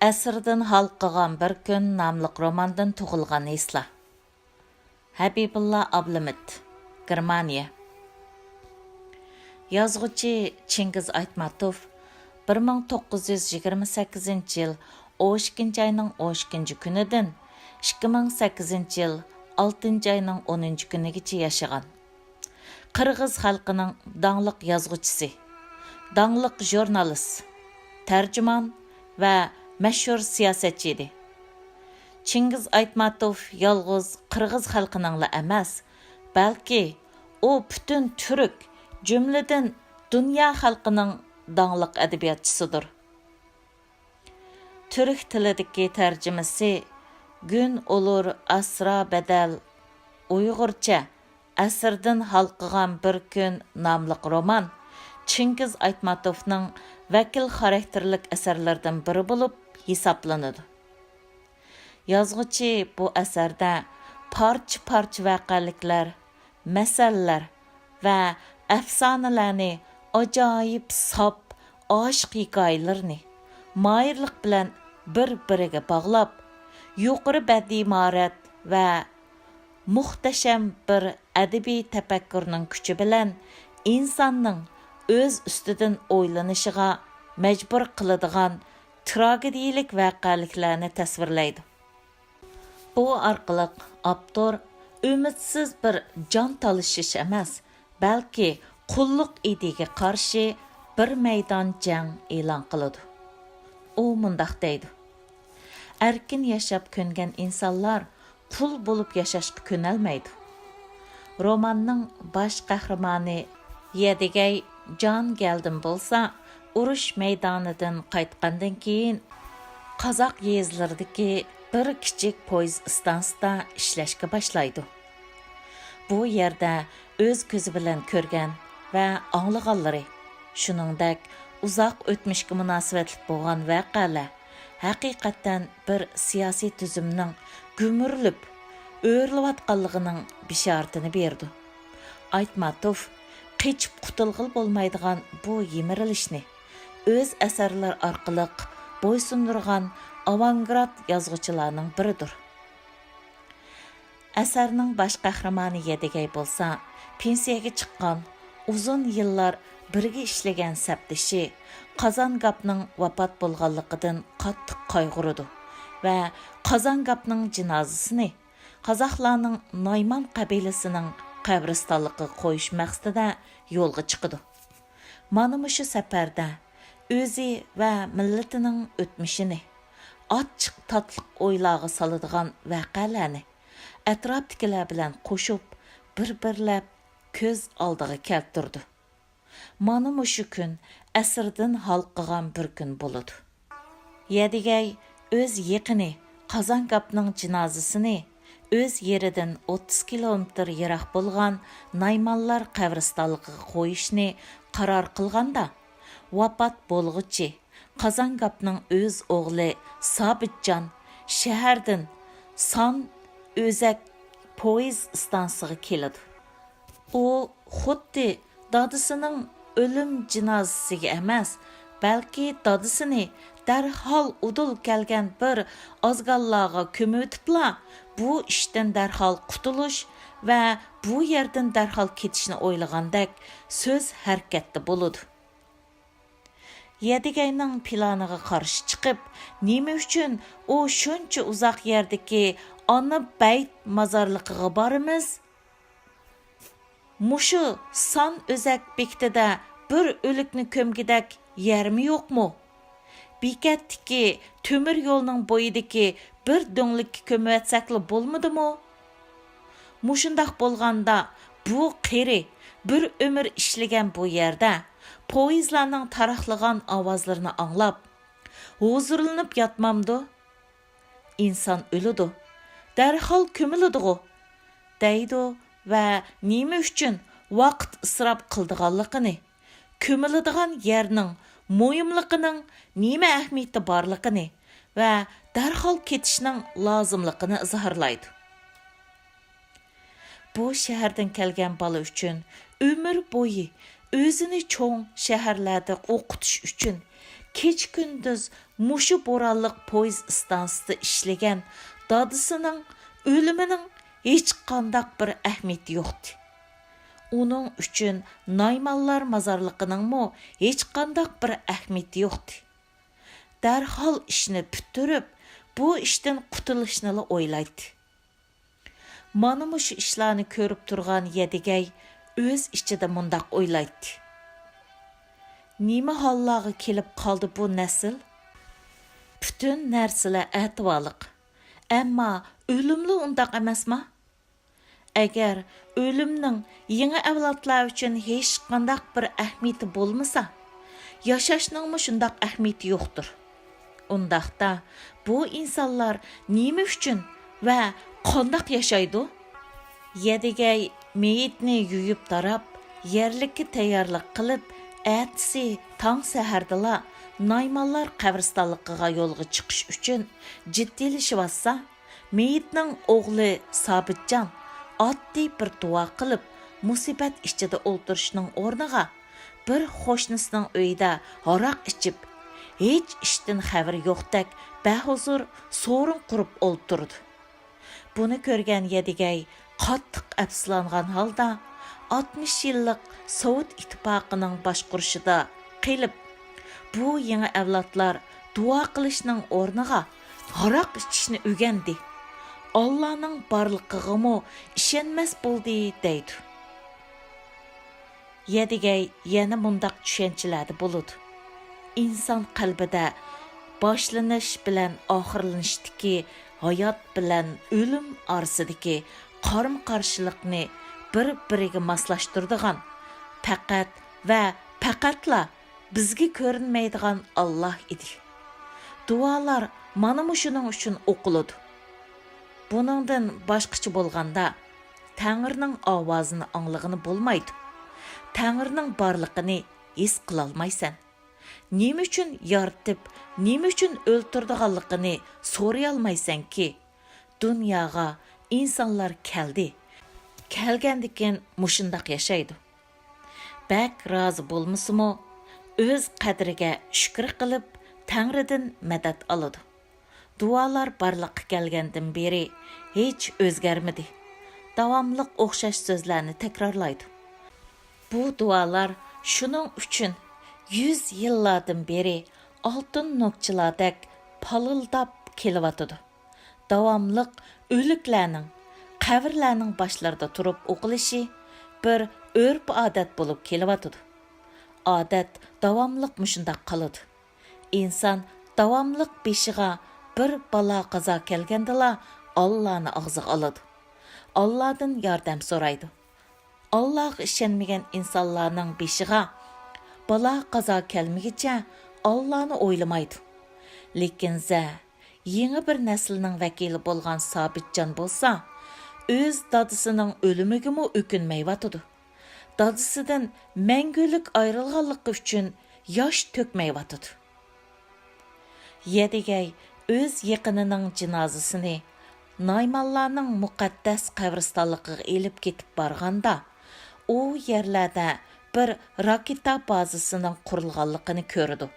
Əsrdən halqıған bir gün namlıq romandan tug'ilgan esla. Habibullah Ablamit, Germaniya. Yazğıcı Çingiz Aytmatov 1928 yıl 12 ayının 12 günüdən 2008 yıl 6 ayının 10 günügacha yaşagan. Qırğız xalqının dаңlıq yazğıcısı, dаңlıq jurnalist, tərcüman və məşhur siyasətçi idi. Çingiz Aytmatov yalğız Qırğız xalqınınla emas, bəlkə o bütün Türk, cümlədən dünya xalqının dаңlıq ədəbiyyatçısıdır. Türk tilidəki tərcümesi Gün olur asra bedel, Uyg'urcha Əsrdən halqıgan bir gün namlıq roman Çingiz Aytmatovның vəkil xarakterlik əsərlərdən biri bo'lib hesablanadi. Yazğıcı bu əsərdə parça-parça vəqəliklər, məsələlər və əfsanələrni ajoyib sap, aşıq hekayələrini mayirlik bilan bir-biriga bağlab, yuqori bədii maharət və muhtəşəm bir ədəbi təfəkkürünün küçü bilan insanның öz üstüdən oylanışığa məcbur qıladigan tragediyilik vəqəliklərni təsvirləydi. Bu arqılıq avtor ümitsiz bir can talışış emas, bəlkə qulluq idiga qarşı bir meydan jang e'lon qiladi. O mundaq deydi: Erkin yaşab köngen insanlar qul bo'lib yashashga ko'nalmaydi. Romanning bosh qahramoni Yedigay Can Geldim bo'lsa, urush maydonidan qaytgandan keyin Qozoq yezlaridagi bir kichik poyezd istansiyasida ishlashga boshlaydi. Bu yerda o'z ko'zi bilan ko'rgan va anglaganlari, shuningdek uzoq o'tmishga munosabatli bo'lgan voqealar haqiqatan bir siyosiy tuzumning gumurlib, o'rlayotganligining bishoratini berdi. Aytmatov qechib qutulg'il bo'lmaydigan bu yemirilishni o'z asarlar orqali bo'ysundirgan avangard yozuvchilarning biridir. Asarning bosh qahramoni Yedigay bo'lsa, pensiyaga chiqqan, uzun yillar birga ishlagan sapdishi Qozongapning vafot bo'lganligidan qattiq qayg'urdi va Qozongapning jinozasini qozoqlarning Nayman qabilasining qabristonligiga qo'yish maqsadida yo'lga chiqdi. Mana shu safarda o'zi va millatining o'tmishini, ochiq tatliq o'ylarga soladigan voqealarni atrofdagilar bilan qo'shib bir-birlab ko'z oldiga keltirdi. Mana shu kun asrdan halqıgan bir kun bo'ladi. Yedigay o'z yaqini Qozongapning jinozasini o'z yeridan 30 kilometr yiroq bo'lgan Naymanlar qabristonligiga qo'yishni qaror qilganda, vafot bo'lg'uchi Qozongapning o'z o'g'li Sobitjon shahardan Son o'zak poyezd istansiyasiga keladi. U xuddi dadisining o'lim jinozasiga emas, balki dadisini darhol udul kelgan bir ozganlarga ko'mibla bu ishdan darhol qutulish va bu yerdan darhol ketishni o'ylagandek so'z harakatda bo'ladi. Yedigayning planiga qarshi chiqib, nima uchun u shuncha uzoq yerdagi Ona Bayt mazorligiga boramiz? Mushu Son o'zak bektida bir o'likni ko'mgidak yermi yo'qmi? Bekatdagi temir yo'lning bo'yidagi bir do'nglikka ko'mib bo'lmadimi? Mushundaq bo'lganda bu qeri bir umr ishlagan bu yerda poyezlarning taraqlagan ovozlarini anglab, huzurlanib yotmamdi. Inson o'lidi, darhol ko'miladi, deydi va nima uchun vaqt isrof qildiganligini, ko'miladigan yerning muhimligining nima ahamiyati borligini va darhol ketishning lozimligini izhorlaydi. Bu shahardan kelgan bola uchun umr bo'yi o'zini cho'ng shaharlarda o'qitish uchun keç gündüz muşu boranlıq poyz istansida ishlagan dadisining o'limining hech qandaq bir ahamiyati yo'qdi. Uning uchun Naymanlar mozorliqining hech qandaq bir ahamiyati yo'qdi. Darhol ishni bitirib, bu ishdan qutulishni o'ylaydi. Mana shu ishlarni ko'rib turgan Yedigay o'z ichida mundaq o'ylaydi. Nima hollarga kelib qoldi bu nasl? Bütün narsalar atvorliq. Ammo o'limli undaq emasmi? Agar o'limning yangi avlodlar uchun hech qanday bir ahamiyati bo'lmasa, yashashning shundaq ahamiyati yo'qdir. Undaqda bu insonlar nima uchun va qandoq yashaydi? Yedigay meyitni yuyib tarab, yerlikka tayyorlik qilib, ertasi tong sahardala Naymanlar qabristonligiga yo'lga chiqish uchun jiddiylashyapsa, meyitning o'g'li Sobitjon oddiy bir duo qilib, musibat ichida o'ltirishning o'rniga bir qo'shnisining uyida aroq ichib, hech ishdan xabari yo'qdek bahuzur so'rin qurib o'ltirdi. Buni ko'rgan Yedigay qattiq afsuslangan holda 60 yillik Sovet ittifoqining boshqurishida qilib, bu yangi avlodlar duo qilishning o'rniga aroq ichishni o'rgandi. Allah'ның barlığıma işenmez bo'ldi deydi. Yedigay yana mundaq tushunchalarda bo'ladi. İnsan qalbida boshlanish bilan oxirlanishdagi hayot bilan o'lim orasidagi qarim-qarshilikni bir-biriga moslashtiradigan faqat va faqatla bizga ko'rinmaydigan Alloh edi. Duolar mana shuning uchun o'qiladi. Buningdan boshqacha bo'lganda, Tangrining ovozini anglag'ini bo'lmaydi. Tangrining borlig'ini his qila olmaysan. Nima uchun yoritib, nima uchun o'ltirdiganligini so'ray olmaysan-ki, dunyoga insonlar keldi. Kelgandikin mushundaq yashaydi. Bak rozi bo'lmasimi, o'z qadriga shukr qilib, Tangridan madad oladi. Dualar barliqqa kelgandan beri hech o'zgarmadi. Davomliq o'xshash so'zlarni takrorlaydi. Bu dualar shuning uchun 100 yillardan beri oltin nokchilardek palildab kelyotidi. Davomliq o'liklarning, qabrlarning boshlarida turib o'qilishi bir urf odat bo'lib kelyotidi. Odat davomliq mushundaq qoladi. İnsan davomliq beshiga bir balo qazo kelgandala Allah'ni og'ziga oladi. Allah'dan yordam so'raydi. Allah'a ishonmagan insonlarning beshiga balo qazo kelmagicha Allah'ni o'ylamaydi. Lekin yangi bir naslning vakili bo'lgan Sobitjon bo'lsa, o'z dadisining o'limigimi o'kinmayotidi. Dadisidan mangulik ayrilganligi uchun yosh to'kmayotidi. Yedigay o'z yaqinining jinozasini Naymanlarning muqaddas qabristonligiga elib ketib borganda, u yerlarda bir raketa bazasining qurilganligini ko'rdi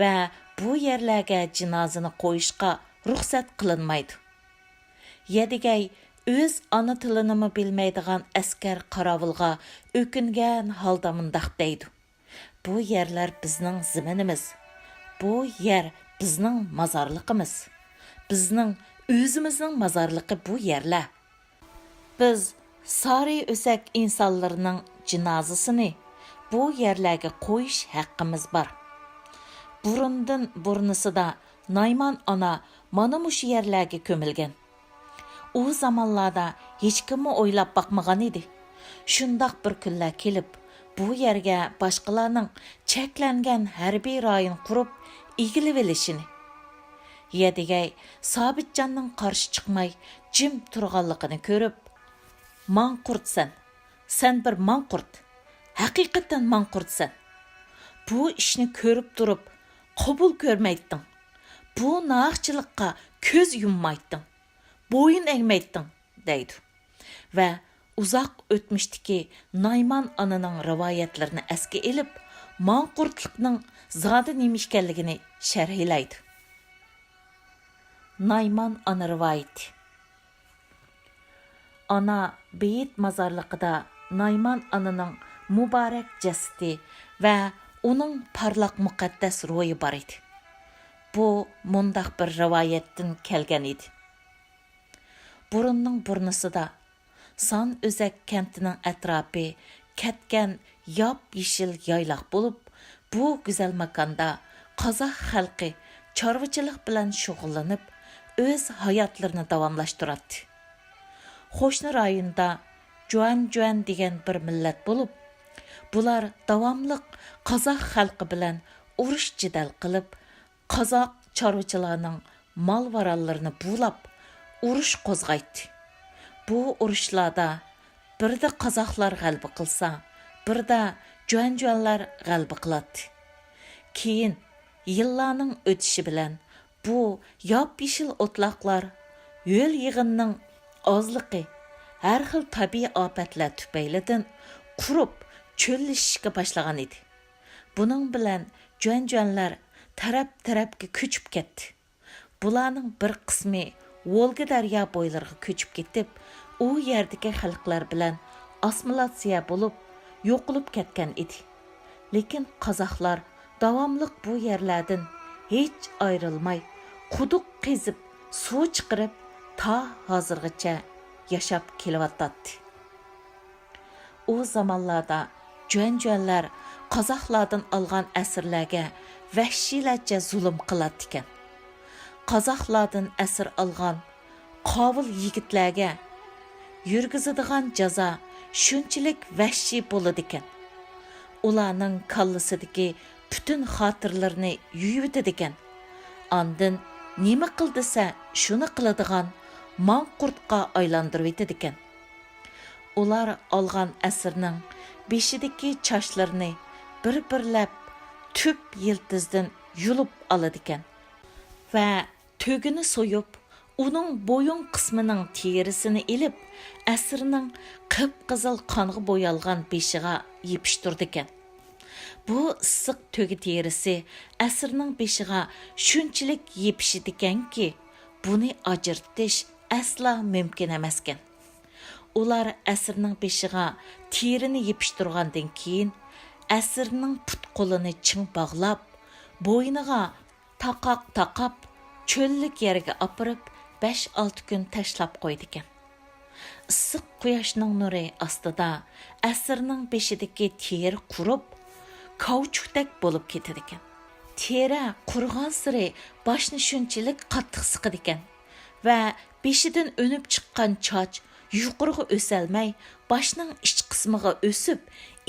va bu yerlarga jinozani qo'yishga ruxsat qilinmaydi. Yedigay o'z ona tilini bilmaydigan askar qarovulga o'kingan holda mundaq deydi. Bu yerlar bizning ziminimiz. Bu yer bizning mozorliqimiz. Bizning o'zimizning mozorliqi bu yerlar. Biz sari o'sak insonlarning jinozasini bu yerlarga qo'yish haqqimiz bor. Burundan burnisida Nayman ona mana shu yerlarga ko'milgan. U zamonlarda hech kim o'ylab boqmagan edi. Shundoq bir kunlar kelib, bu yerga boshqalarning cheklangan harbiy rayon qurib egilib olishini. Yedigay Sobitjonning qarshi chiqmay jim turganligini ko'rib, "Manqurtsan. Sen bir manqurt. Haqiqatan manqurtsan. Bu ishni ko'rib turib, qabul ko'rmayding. Bu naqchilikqa ko'z yummayding. Bo'yin egmayding", deydi. Va uzoq o'tmishdagi Nayman onaning rivoyatlarini esga elib, manqurtliqning zodi nima ekanligini sharhlaydi. Nayman ana rivoyati. Ana beyit mazarliqida Nayman ananing muborak jasadi va uning parlaq muqaddas ro'yi bor edi. Bu mundaq bir rivoyatdan kelgan edi. Burunning burnusida San Özək kentining atrofi ketgan yop-yeshil yaylaq bo'lib, bu go'zal makonda qozoq xalqi chorvachilik bilan shug'ullanib, o'z hayotlarini davomlashtiradi. Qo'shni rayonda Juan degan bir millat bo'lib, bular davomliq qozoq xalqi bilan urush jidal qilib, qozoq chorvachilarning mol-varollarini bulab, urush qo'zg'aydi. Bu urushlarda birda qozoqlar g'alaba qilsa, birda Juanlar g'alaba qiladi. Keyin yillarning o'tishi bilan bu yop-yeshil o'tloqlar yo'l yig'inning ozligi, har xil tabiiy ofatlar tufaylidan qurib, cho'llashishga boshlagan edi. Buning bilan Juanlar taraf-tarafga ko'chib ketdi. Bularning bir qismi Volga daryo bo'ylariga ko'chib ketib, u yerdagi xalqlar bilan assimilyatsiya bo'lib, yo'qolib ketgan edi. Lekin qozoqlar davomliq bu yerlardan hech ayrilmay, quduq qezib, suv chiqarib, ta hozirgacha yashab kelyapti. O zamonlarda Juanlar qozoqlardan olgan asirlarga vahshiylarcha zulm qiladi ekan. Qozoqlardan asir olgan qovul yigitlarga yurgizadigan jazo shunchalik vahshiy bo'ladi ekan. Ularning kallasidagi butun xotirlarni yuyib ekan. Ondan nima qildisa shuni qiladigan manqurtqa aylantirib etadi ekan. Ular olgan asirning beshidagi chochlarini bir-birlab tüp yiltizdan yulib oladi ekan. Va tөгini so'yib, uning bo'yin qismining terisini ilib, asirning qip-qizil qonga bo'yalgan beshiga yepishtirdi ekan. Bu issiq tögi terisi asirning beshiga shunchalik yepishidi ekanki, buni ajratish asla mumkin emas ekan. Ular asirning beshiga terini yepishtirgandan keyin asirning put-qo'lini ching bog'lab, bo'yniga taqoq-taqab, cho'llik yerga opirib 5-6 kun tashlab qo'ydi ekan. Issiq quyoshning nuri ostida asirning beshidagi teri qurib, kauchukdek bo'lib ketadi ekan. Teri qurgan siri boshni shunchalik qattiq siqadi ekan va beshidan o'nib chiqqan choch yuqoriga o'salmay, boshning ich qismiga o'sib,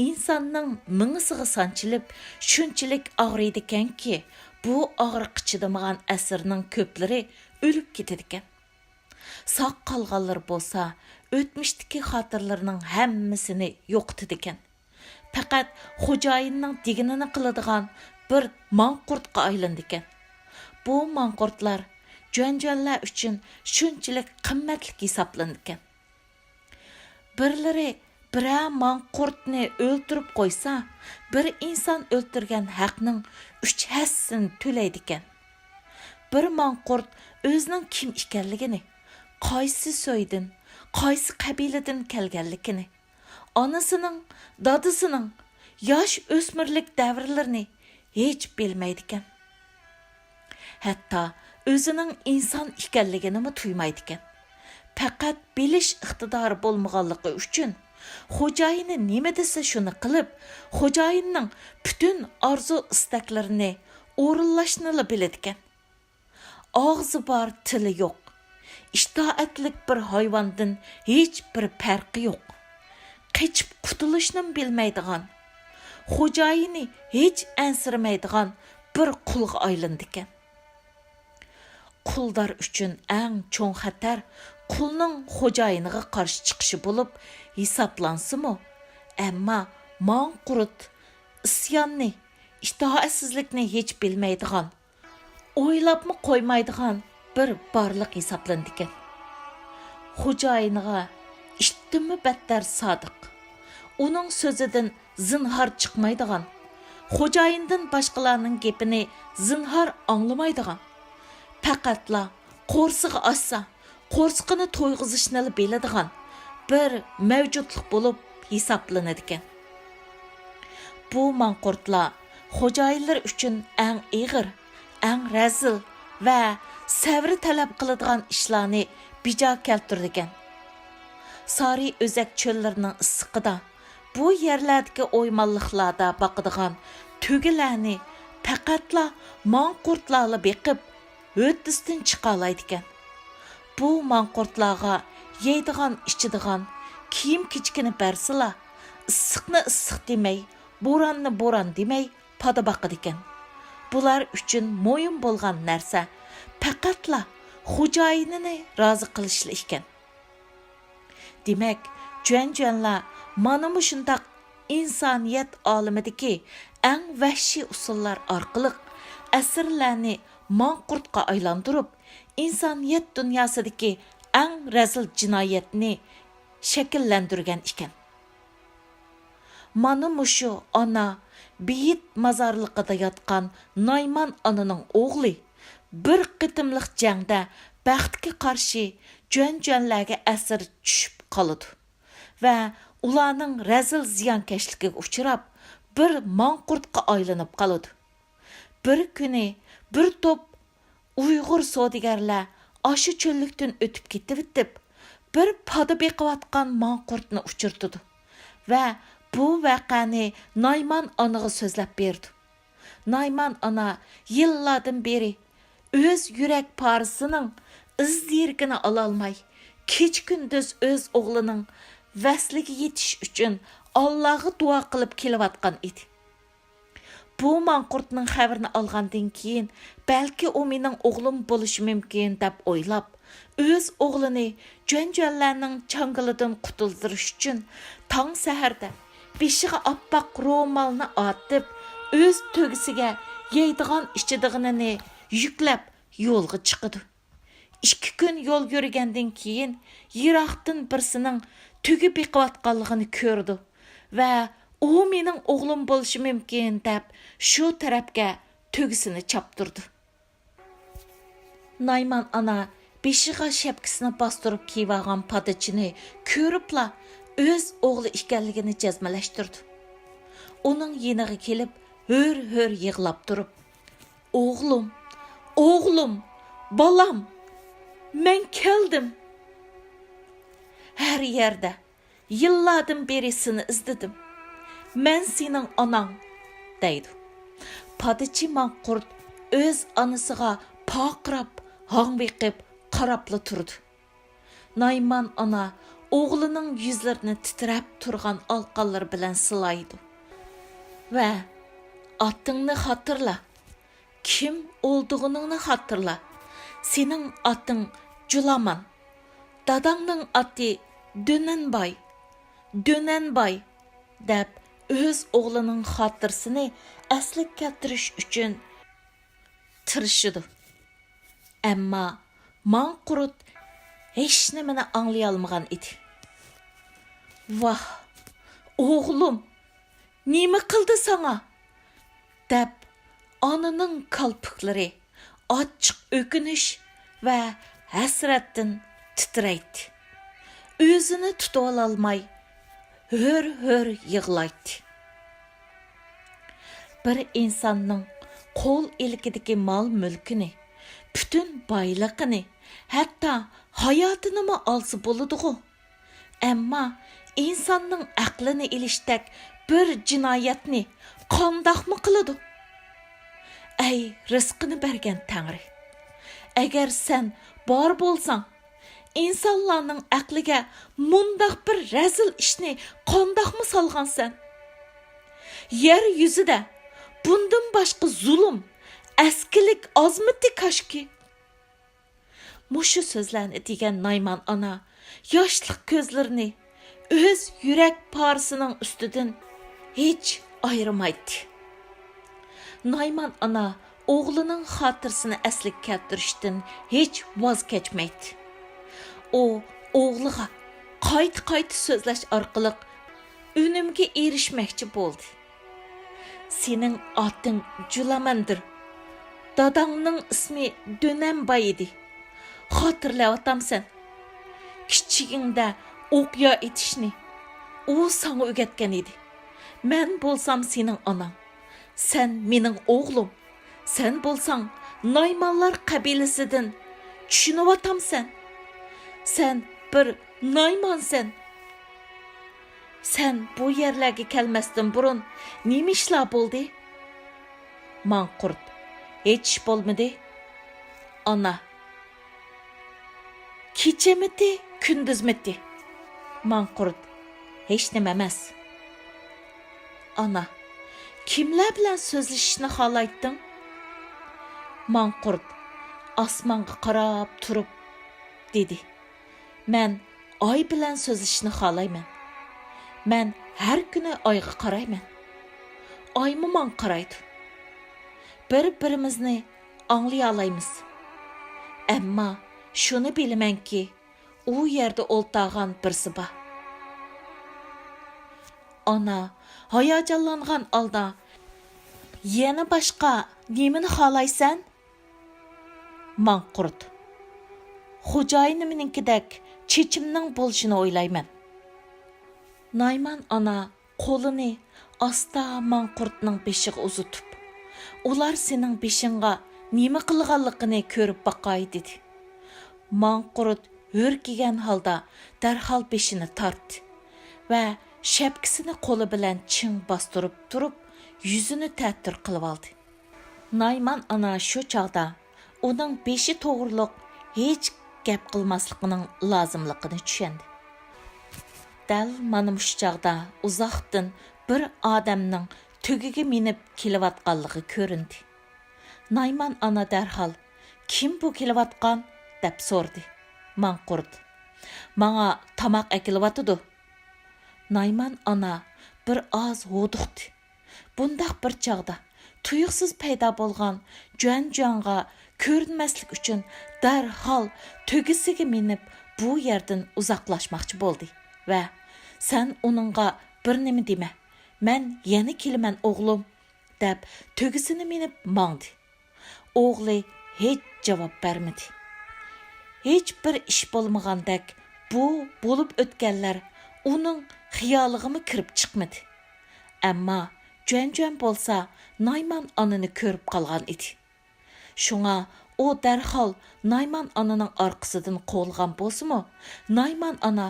insonning mingisiga sanchilib, shunchalik og'riydi ekanki, bu og'riq chidamagan asirning ko'plari o'lib ketadi ekan. Saq qolganlar bo'lsa, o'tmishdagi xotirlarning hammasini yo'qotdi ekan. Faqat xo'jayinning deganini qiladigan bir manqurtqa aylandi ekan. Bu manqurtlar Juanlar uchun shunchalik qimmatli hisoblandi ekan. Birlari biror manqurtni o'ltirib qo'ysa, bir inson o'ltirgan haqning 3 hassini to'laydi ekan. Bir manqurt o'zining kim ekanligini, qaysi so'ydan, qaysi qabiladan kelganligini, onasining, dadasining yosh o'smirlik davrlarini hech bilmaydi ekan. Hatto o'zining inson ekanligini tuymaydi ekan. Faqat bilish iqtidori bo'lmaganligi uchun xo'jayini nima desa shuni qilib, xo'jayinning butun orzu istaklarini o'rinlashni biladi ekan. Og'zi bor, tili yo'q. İştaatlik bir hayvandan hech bir farqi yo'q. Qechib qutulishni bilmaydigan, xo'jayini hech ansirmaydigan bir qulga aylandi ekan. Quldar uchun eng cho'ng xatar qulning xo'jayiniga qarshi chiqishi bo'lib hisoblansa-mu, ammo manqurt isyonni, ishtohatsizlikni hech bilmaydigan, o'ylabmi qo'ymaydigan bir barliq hisoblandi ekan. Xo'jayiniga ishtimi battar sodiq, uning so'zidan zinhor chiqmaydigan, xo'jayindan boshqalarning gapini zinhor anglamaydigan, faqatla qo'rsig'i ochsa, qo'rsqini to'yg'izishni biladigan bir mavjudlik bo'lib hisoblanadi ekan. Bu manqurtlar xo'jayinlar uchun eng ig'ir, eng razil va sabri talab qiladigan ishlarni bija keltirdi ekan. Sari o'zak cho'llarining issiqida bu yerlardagi o'ymonliqlarda boqadigan tugilarni faqatla manqurtlarla beqib o'ttisdan chiqalaydi ekan. Bu manqurtlarga yeydigan, ichadigan, kiyim kechkini bersila, issiqni issiq demay, bo'ronni bo'ron demay pada boqadi ekan. Bular uchun mo'yin bo'lgan narsa faqatla xo'jayinini rozi qilish ekan. Demak, juan-juanlar mana shundaq insoniyat olamidagi eng vahshiy usullar orqali asrlarni manqurtga aylantirib, insoniyat dunyosidagi eng razil jinoyatni shakllantirgan ekan. Mana mushu ona beyit mazorliqida yotgan Nayman onaning o'g'li bir qitimliq jangda baxtga qarshi juan-juanlarga asir tushib qoladi va ularning razil ziyonkashligiga uchrab bir manqurtga aylanib qoladi. Bir kuni bir to'p Uyg'ur savdogarlar aşı cho'llikdan o'tib ketib, bir pada beqiyotgan manqurtni uchirtdi va bu vaqani Nayman onaga so'zlab berdi. Nayman ona yillardan beri o'z yurak parisining izdirgini ololmay, kech-kunduz o'z o'g'lining vasliga yetish uchun Allohga duo qilib kelayotgan edi. Bu manqurtning xabarini olgandan keyin, balki u mening o'g'lim bo'lishi mumkin deb o'ylab, o'z o'g'lini juan-juanlarning changilidan qutuldirish uchun tong saharda beshiga oppoq ro'molni otib, o'z tugisiga yeydigan ichadiganini yuklab yo'lga chiqdi. 2 kun yo'l yurgandan keyin yiroqdan birsining tugi beqiyotganligini ko'rdi va u mening o'g'lim bo'lishi mumkin deb shu tarafga tugisini chaptirdi. Nayman ana beshiga shapkasini bostirib kiygan padachini ko'ribla o'z o'g'li ekanligini jazmalashtirdi. Uning yeniga kelib, hur-hur yig'lab turib, "O'g'lim, o'g'lim, balam, men keldim. Her yerde yıllardan beri seni izledim. Men senin anan," deydi. Padachi manqurt o'z anasiga paqirab, hangbiqib qarapla turdi. Nayman ana o'g'lining yuzlarini titrab turgan alqanlar bilan silaydi. Va atingni xatirla. Kim olduğunu xatirla. Sening ating Julaman. Dadangning ati Dönenbay deb o'z o'g'lining xotirasini asli keltirish uchun tirishidi. Ammo manqurt hech nimani anglay olmagan edi. "Vah, o'g'lim, nima qildi sana?" deb onaning qalpiqlari ochiq o'kinish va hasratdan titraydi. O'zini tuta olmay, hur-hur yig'laydi. Bir insonning qo'l ilkidagi mol-mulkini, butun boyligini, hatto hayotini olsa bo'ladi-ku. Ammo insonning aqlini ilishdak bir jinoyatni qandoqmi qiladi? Ey rizqini bergan Tangri, agar sen bor bo'lsang, insonlarning aqliga mundaq bir razil ishni qandoqmi solgansan? Yer yuzida bundan boshqa zulm, askilik azmati kashki. Mushu so'zlarni degan Nayman ona yoshlik ko'zlarini o'z yurak parisining ustidan hech ayirmaydi. Nayman ana o'g'lining xotirasini asliga keltirishdan hech voz kechmaydi. O o'g'liga qayta so'zlash orqali unumga erishmoqchi bo'ldi. sening oting Julamandir. Dadangning ismi Dönembay edi. Xotirlayaptamsan. Kichigingda o'qiya etishni u sana o'rgatgan edi. Men bo'lsam sening onang. Sen mening o'g'lim. Sen bo'lsang Naymanlar qabilasidan tushunayaptamsan. Sen bir Naymansan. Sen bu yerlarga kelmasdan burun nima ishlar bo'ldi? Manqurt: hech ish bo'lmadi. Ana: kechamidi, kunduzmidi? Manqurt: hech nima emas. Ana: kimlar bilan so'zlashishni xohlayding? Manqurt osmonga qarab turib dedi: men oy bilan so'zlashishni xohlayman. Men har kuni oyga qarayman. Oymi menga qaraydi. Bir-birimizni anglay olamiz. Ammo shuni bilamanki, u yerda o'ltirgan birsi bor. Ana hayajonlangan holda: yana boshqa nimani xohlaysan? Manqurt: xo'jayinimninkidek chechimning bo'lishini o'ylayman. Nayman ana qo'lini asta Manqurtning beshiga uzatib, ular sening beshingga nima qilganligini ko'rib boqay dedi. Manqurt hurkigan holda darhol beshini tortdi va shapkasini qo'li bilan ching bostirib turib, yuzini ta'tir qilib oldi. Nayman ana shu chog'da uning beshi to'g'riliq hech gap qilmasligining lozimligini tushundi. Dal mana shu chog'da uzoqdan bir odamning tugiga minib kelayotganligi ko'rindi. Nayman ana darhol: kim bu kelayotgan deb so'rdi. Manqurt: menga tomoq akilyotidi. Nayman ana bir oz o'diqdi. Bundaq bir chog'da tuyuqsiz paydo bo'lgan Juan-Juanga ko'rinmaslik uchun darhol tugisiga minib bu yerdan uzoqlashmoqchi bo'ldi va: sen uningga bir nima dema, men yana kelaman o'g'lim deb tugisini minib mangdi. O'g'li hech javob bermadi. Hech bir ish bo'lmagandek bu bo'lib o'tganlar uning xiyoliga kirib chiqmadi. Ammo Juan bo'lsa Nayman onani ko'rib qolgan edi. Shunga u darhol Nayman onaning orqasidan qo'lgan bo'lsa-mu, Nayman ona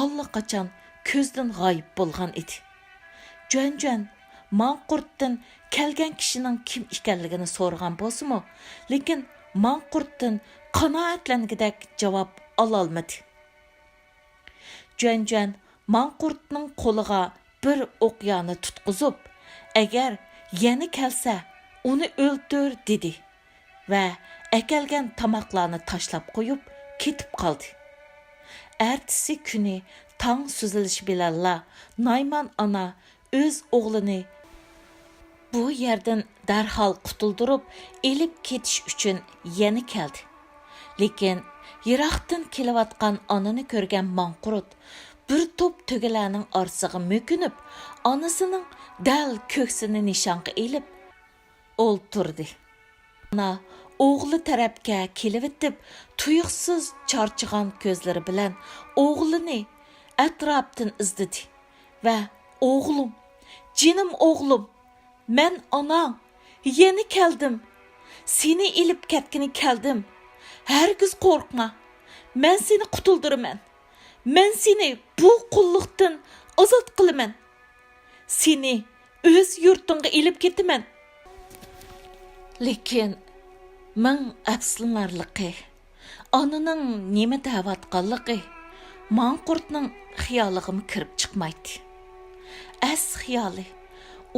allaqachon ko'zdan g'oyib bo'lgan edi. Juan Manqurtdan kelgan kishining kim ekanligini so'ragan bo'lsa-mu, lekin Manqurtdan qanoatlangidek javob ola olmadi. Juan Manqurtning qo'liga bir o'qyani tutqizib, agar yana kelsa, uni o'ldir dedi va akalgan tomoqlarni tashlab qo'yib ketib qoldi. Ertasi kuni tong suzilishi bilan Nayman ona o'z o'g'lini bu yerdan darhol qutuldirib, elib ketish uchun yana keldi. Lekin yiroqdan kelayotgan onani ko'rgan Manqurt bir to'p tugilarning orsiga mo'kinib, onasining dal ko'ksini nishonga elib o'ltirdi. Ona o'g'li tarafga kelib, tuyuqsiz charchigan ko'zlari bilan o'g'lini atrofdan izladi va: o'g'lim, jinim o'g'lim, men onang, yana keldim. Seni ilib ketgani keldim. Hargiz qo'rqma. Men seni qutuldiraman. Men seni bu qulluqdan ozod qilaman. Seni o'z yurtingga ilib ketaman. Lekin men afsuslanarligi, onaning nima da'vatganligi Manqurtning xiyoliga kirib chiqmaydi. As xiyoli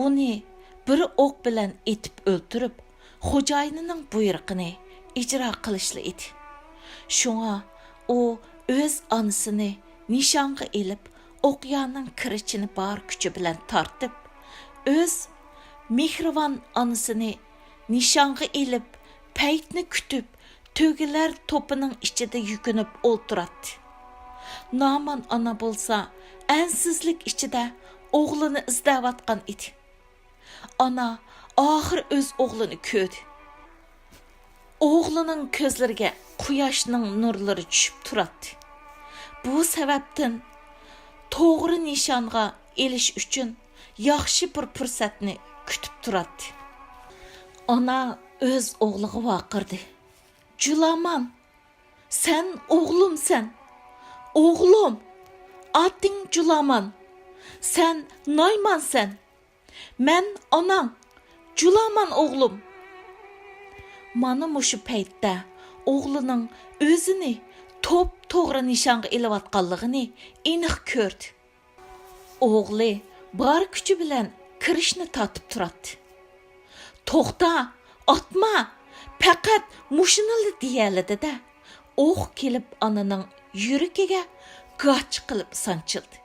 uni bir o'q bilan etib o'ltirib, xo'jayinining buyrug'ini ijro qilishli edi. Shunga u o'z onasini nishonga elib, o'qyaning kirichini bor kuchi bilan tortib, o'z mehribon onasini nishonga elib, paytni kutib, to'gilar to'pining ichida yukinib o'ltiradi. Naman ona bo'lsa, ansizlik ichida o'g'lini izlayotgan edi. Ana axir öz oğlunu kördü. Oğlunun közleriga quyoshning nurlari tushib turadi. Bu sababdan to'g'ri nishonga elish uchun yaxshi bir fursatni kutib turadi. Ana öz oğluga vaqirdi. Julaman, sen oğlumsan. Oğlum, ating Julaman. Sen Naymansan. Men onang, Julaman oğlum. Mana mushu paytda o'g'lining o'zini to'g'ri nishonga ilayotganligini aniq ko'rdi. O'g'li bor kuchi bilan kirishni tatib turadi. To'xta, otma, faqat mushinili deyaladi-da. O'q kelib onaning yuragiga g'ach qilib sanchildi.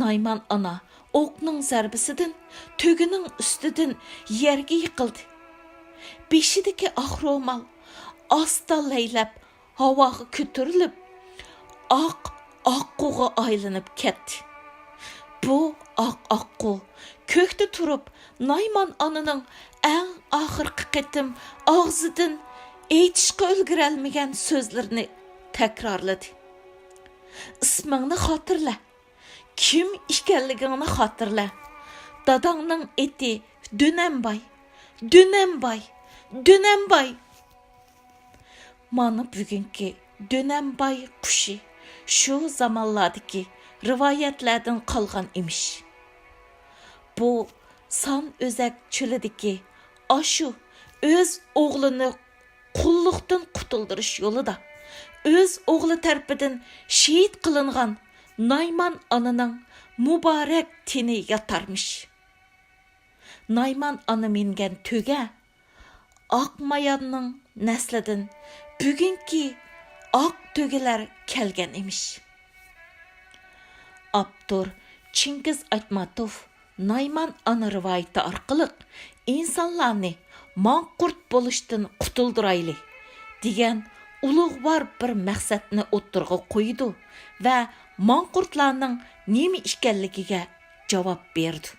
Nayman ona o'qning zarbisidan tugining ustidan yerga yiqildi. Beshidagi oq ro'mol asta laylab havoga ko'tarilib, oq oqqo'ga aylanib ketdi. Bu oq oqqo ko'kda turib, Nayman onaning eng oxirgi qitim og'zidan aytishga ulgurolmagan so'zlarini takrorladi. Ismingni xotirla. Kim ekanligingni xotirla. Dadangning eti Dönembay. Dönembay. Mana bugungi Dönembay qushi shu zamonlardagi rivoyatlardan qolgan emish. Bu son o'zak cho'lidagi ashu o'z o'g'lini qulluqdan qutuldirish yo'lida o'z o'g'li tarafidan shahid qilingan Nayman onaning muborak tini yotarmish. Nayman ona mingan to'ga Aqmayanning naslidan bugungi oq to'galar kelgan emish. Abdur Chingiz Aytmatov Nayman ana rivoyati orqali insonlarni manqurt bo'lishdan qutuldirayli degan ulug'vor bir maqsadni o'ttirg'a qo'ydi va manqurtlarning nima ekanligiga javob berdi.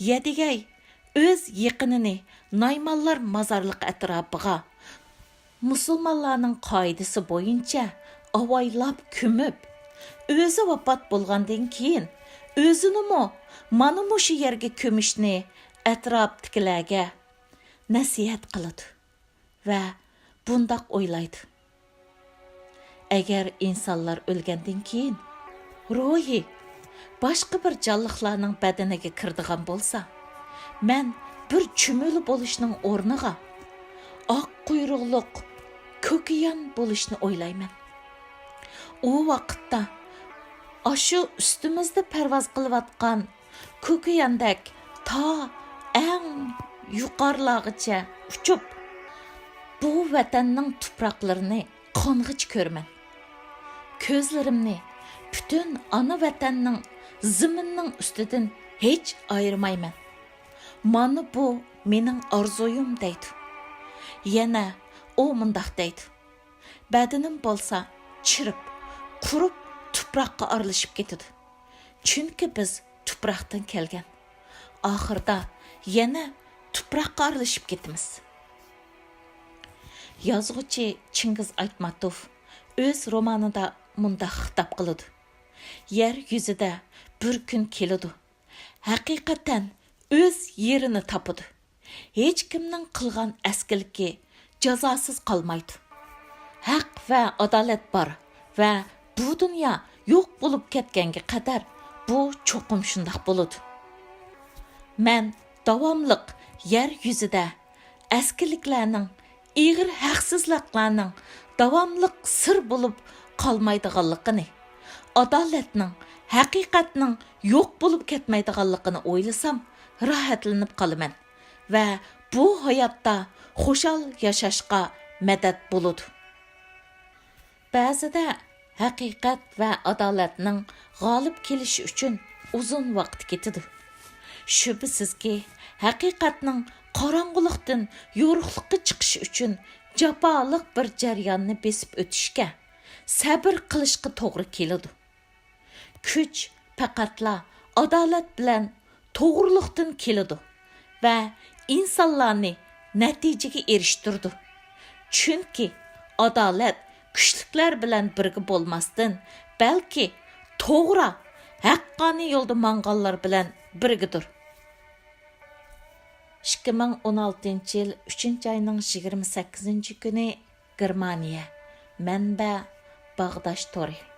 Yedigay o'z yaqinini Naymanlar mazorliqi atrofiga musulmonlarning qoidasi bo'yicha avaylab ko'mib, o'zi vafot bo'lgandan keyin o'zinimi mana shu yerga ko'mishni atrofdagilarga nasihat qiladi va bundoq o'ylaydi. Agar insonlar o'lgandan keyin ruhi boshqa bir jonliqlarning badaniga kirdigan bo'lsa, men bir chumuli bo'lishning o'rniga oq quyruqliq ko'kiyan bo'lishni o'ylayman. U vaqtda ashu ustimizda parvoz qilayotgan ko'kiyandak ta eng yuqorilargacha uchib bu vatanning tuproqlarini qong'ich ko'rman. Ko'zlarimni butun ana vatanning ziminning ustidan hech ayirmayman. Mana bu mening orzuyim deydi. Yana u mundaq deydi. Badanim bo'lsa chirib, qurib tuproqqa aralashib ketadi. Chunki biz tuproqdan kelgan. Oxirda yana tuproqqa aralashib ketamiz. Yozuvchi Chingiz Aytmatov o'z romanida mundaq xitob qiladi. Yer yuzida bir kun keladi. Haqiqatan o'z yerini topadi. Hech kimning qilgan askiligi jazosiz qolmaydi. Haq va adolat bor va bu dunyo yo'q bo'lib ketganga qadar bu cho'qim shundoq bo'ladi. Men davomliq yer yuzida askilliklarning, ig'ir haqsizliklarning davomliq sir bo'lib qolmaydiganligini, adolatning, haqiqatning yo'q bo'lib ketmaydiganligini o'ylasam, rohatlanib qolaman va bu hayotda xushal yashashga madad bo'ladi. Ba'zida haqiqat va adolatning g'olib kelishi uchun uzun vaqt ketadi. Shubhisizki, haqiqatning qorong'ulikdan yorug'likka chiqishi uchun jafoliq bir jarayonni besib o'tishga, sabr qilishga to'g'ri keladi. Kuch faqatla adolat bilan to'g'riliqdan keladi va insonlarni natijaga erishtirdi. Chunki adolat kuchliklar bilan birga bo'lmasdan, balki to'g'ri, haqqoniy yo'lda manganlar bilan birgadir. 2016 yil 3 ayning 28 kuni Germaniya. Manba Bağdaş Tori.